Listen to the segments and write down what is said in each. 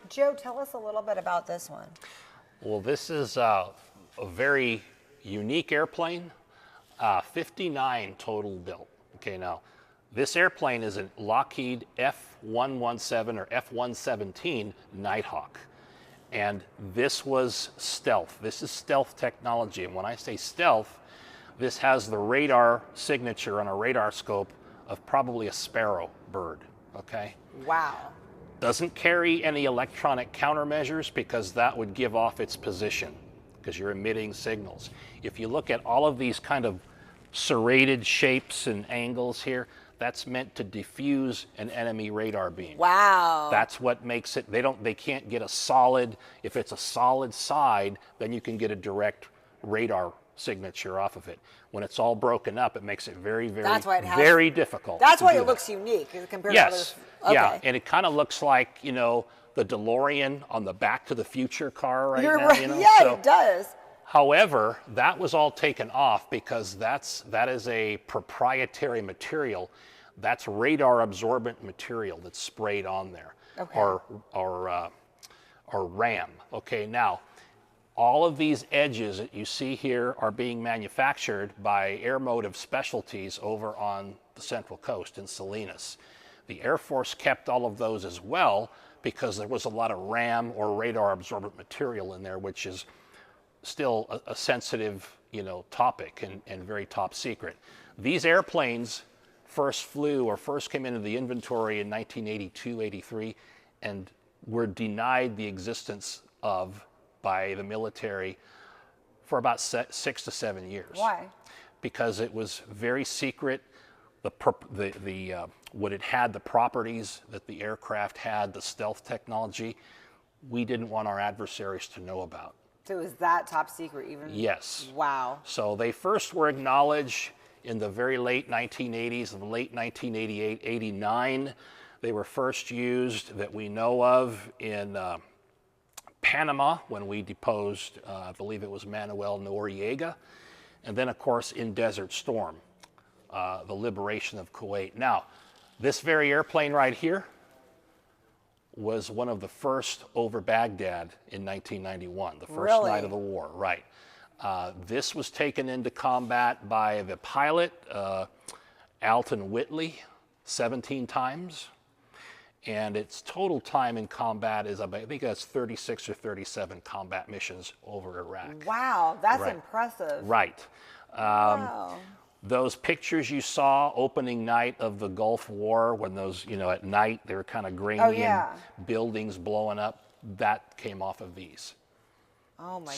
Joe, tell us a little bit about this one. Well, this is a very unique airplane, 59 total built. Okay, now this airplane is a Lockheed F-117 or F-117 Nighthawk. And this was stealth. This is stealth technology. And when I say stealth, this has the radar signature on a radar scope of probably a sparrow bird, okay? Wow. Doesn't carry any electronic countermeasures because that would give off its position because you're emitting signals. If you look at all of these kind of serrated shapes and angles here, that's meant to diffuse an enemy radar beam. Wow. That's what makes it, they can't get a solid, if it's a solid side, then you can get a direct radar signature off of it. When it's all broken up, it makes it very, very difficult. That's why it looks unique compared to others. Okay. Yeah, and it kind of looks like, you know, the DeLorean on the Back to the Future car right You're now. right. You know? Yeah, So, it does. however, that was all taken off because that is a proprietary material. That's radar absorbent material that's sprayed on there, Okay. or RAM. Okay, now all of these edges that you see here are being manufactured by Airmotive Specialties over on the Central Coast in Salinas. The Air Force kept all of those as well because there was a lot of RAM or radar absorbent material in there, which is still a sensitive, you know, topic and very top secret. These airplanes first came into the inventory in 1982, 83, and were denied the existence of by the military for about 6 to 7 years. Why? Because it was very secret. What it had, the properties that the aircraft had, the stealth technology, we didn't want our adversaries to know about. So it was that top secret even? Yes. Wow. So they first were acknowledged in the very late 1980s, in late 1988, 89. They were first used that we know of in Panama when we deposed, I believe it was Manuel Noriega. And then, of course, in Desert Storm, the liberation of Kuwait. Now, this very airplane right here was one of the first over Baghdad in 1991, the first night of the war, right. This was taken into combat by the pilot, Alton Whitley, 17 times. And its total time in combat is, I think that's 36 or 37 combat missions over Iraq. Wow, that's impressive. Right. Wow. Those pictures you saw opening night of the Gulf War, when those, you know, at night they were kind of grainy and buildings blowing up, that came off of these. Oh my goodness.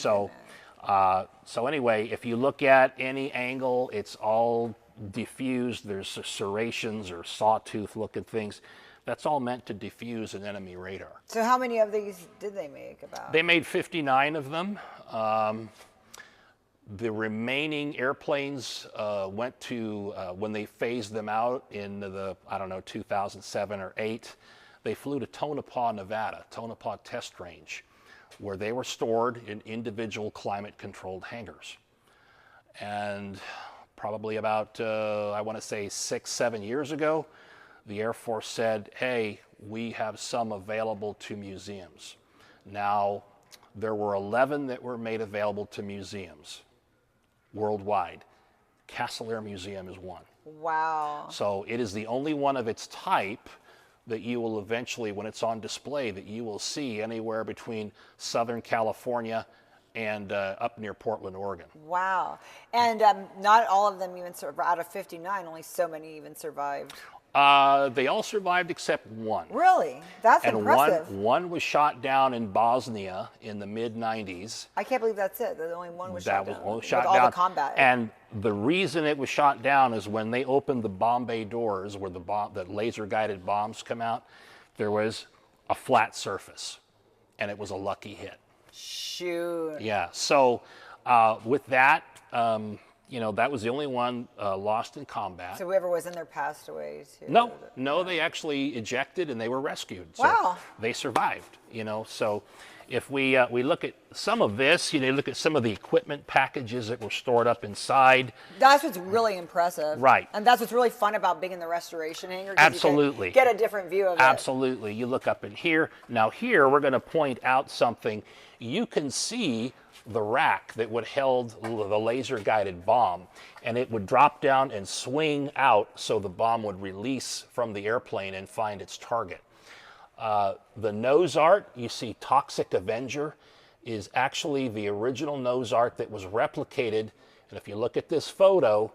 So anyway, if you look at any angle, it's all diffused. There's serrations or sawtooth looking things. That's all meant to diffuse an enemy radar. So how many of these did they make about? They made 59 of them. The remaining airplanes went to, when they phased them out in the, I don't know, 2007 or 8, they flew to Tonopah, Nevada, Tonopah Test Range, where they were stored in individual climate-controlled hangars. And probably about, I want to say 6, 7 years ago, the Air Force said, hey, we have some available to museums. Now, there were 11 that were made available to museums worldwide. Castle Air Museum is one. Wow. So it is the only one of its type that you will eventually, when it's on display, that you will see anywhere between Southern California and up near Portland, Oregon. Wow. And not all of them even survived. Out of 59, only so many even survived. They all survived except one. Really? That's impressive. One was shot down in Bosnia in the mid-90s. I can't believe that's it. The only one was shot down. That was shot with down. All the combat. And the reason it was shot down is when they opened the bomb bay doors where the laser-guided bombs come out, there was a flat surface, and it was a lucky hit. Shoot. Yeah, so with that, You know, that was the only one lost in combat. So whoever was in there passed away too. No, they actually ejected and they were rescued. So Wow. they survived, you know. So if we look at some of this, you know, look at some of the equipment packages that were stored up inside. That's what's really impressive. Right. And that's what's really fun about being in the restoration hangar. 'Cause Absolutely. You can get a different view of it. Absolutely. You look up in here. Now here we're going to point out something. You can see the rack that would held the laser guided bomb, and it would drop down and swing out so the bomb would release from the airplane and find its target. The nose art, you see Toxic Avenger, is actually the original nose art that was replicated, and if you look at this photo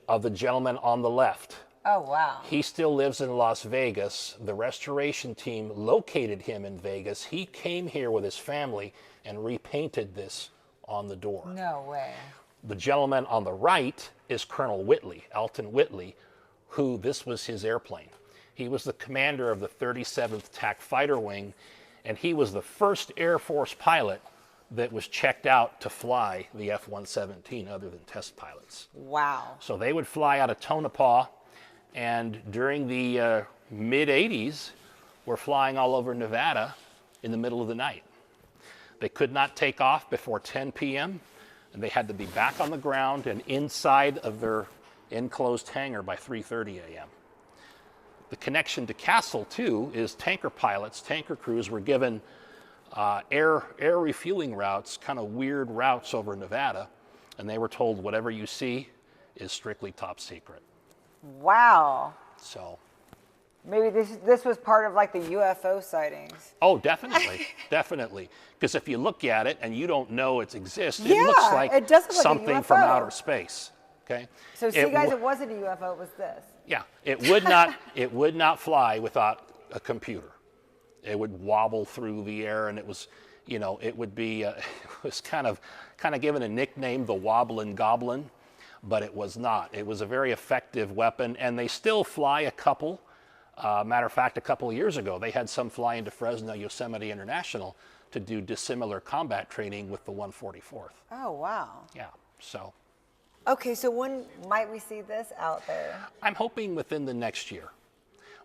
of the gentleman on the left, Oh, wow. he still lives in Las Vegas. The restoration team located him in Vegas. He came here with his family and repainted this on the door. No way. The gentleman on the right is Colonel Whitley, Alton Whitley, who this was his airplane. He was the commander of the 37th TAC Fighter Wing, and he was the first Air Force pilot that was checked out to fly the F-117 other than test pilots. Wow. So they would fly out of Tonopah, and during the mid-'80s, were flying all over Nevada in the middle of the night. They could not take off before 10 p.m., and they had to be back on the ground and inside of their enclosed hangar by 3:30 a.m. The connection to Castle, too, is tanker pilots, tanker crews were given air refueling routes, kind of weird routes over Nevada, and they were told whatever you see is strictly top secret. Wow. So, Maybe this was part of like the UFO sightings. oh, definitely, definitely. Because if you look at it and you don't know it exists, Yeah, it looks like it does look like a something from UFO. outer space. Okay. So see, guys, it wasn't a UFO. It was this. Yeah, it would not fly without a computer. It would wobble through the air, and it was, you know, it would be, it was kind of given a nickname, the Wobblin' Goblin, but it was not. It was a very effective weapon, and they still fly a couple. Matter of fact, a couple of years ago, they had some fly into Fresno Yosemite International to do dissimilar combat training with the 144th. Oh, wow. Yeah, so Okay, so when might we see this out there? I'm hoping within the next year.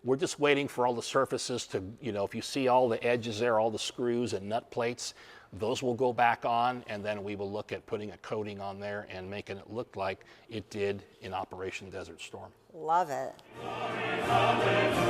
We're just waiting for all the surfaces to, you know, if you see all the edges there, all the screws and nut plates, those will go back on, and then we will look at putting a coating on there and making it look like it did in Operation Desert Storm. Love it. Hallelujah.